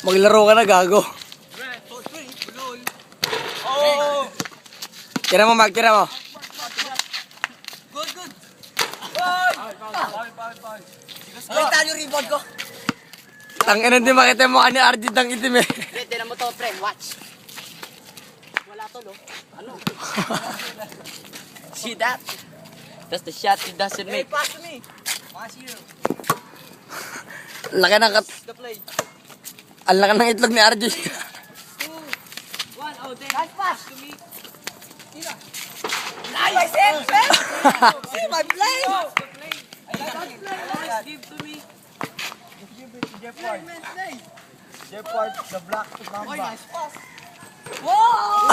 Maglaro ka na, gago. Oh! Tira mo, Mag, tira mo. Good, good. Ay, tayo rebound ko. Tangina din makita mo ni RJ dang itim eh. Wait, tinan mo to, pre. Watch. Wala to, no? Ano? See that? That's the shot he doesn't make. Hey, pass to me. Pass you. Laki ng The play. Ang laki ng itlog ni RJ. 2, 1, oh, then. Nice pass to me. Tira. Nice! See my play! I got the play. Give to me. Give it to Jeff Ward. Jeff Ward, the black to Mamba. Oh, nice pass. Whoa!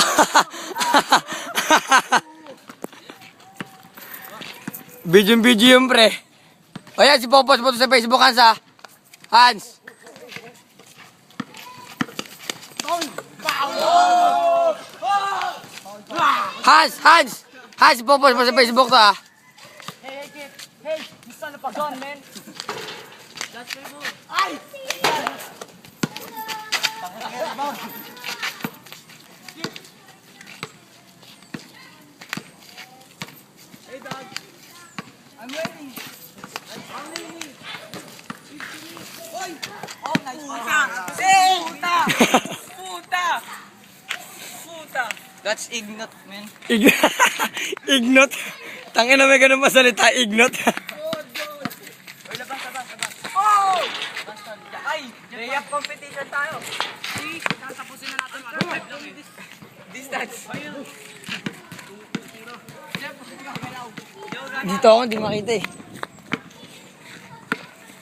Video yung pre. O yan, si Popos mo to sa Facebook, Hans ha. Hans. Hans, si Popos mo sa Facebook to ha. Hey, kid. Hey, you son of a gun, man. That's my move. Ay! Hey, dog. I'm waiting. I'm waiting. Oy! Oh, nice. Puta! Puta! Puta! That's ignot, man. Ignot. Tangina may ganun masalita, ignot. Oy, labas. Oh! Ay, layup competition tayo. See, tatapusin na natin ang distance. Dito ako, hindi makita eh.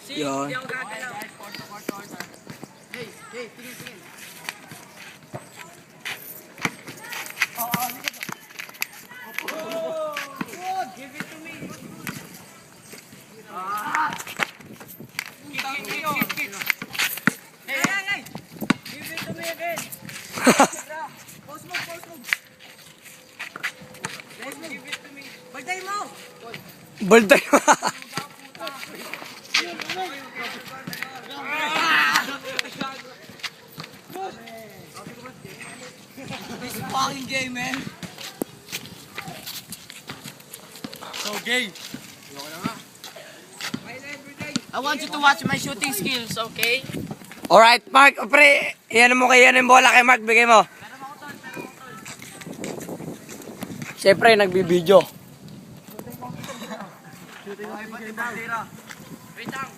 See, Yan. hindi ako gagalaw. Hey, tingin. Give it to me. Kick. Hey. Give it to me again. Post move. Give it to me. Bagday mo. Balday mo. This fucking game, man. So gay. I want you to watch my shooting skills, okay? Alright, Mark, pre, iyan mo kay yung bola kay Mark, bigay mo. Siyempre, nagbibideo. Wait lang.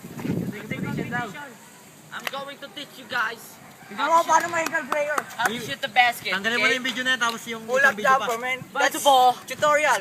I'm going to teach you guys. Ikaw mo, paano ma-eagle player? How to shoot the basket, Tanggalin mo na okay? yung video na yan, tapos yung Pull up isang video pa. jumper, man. That's tutorial.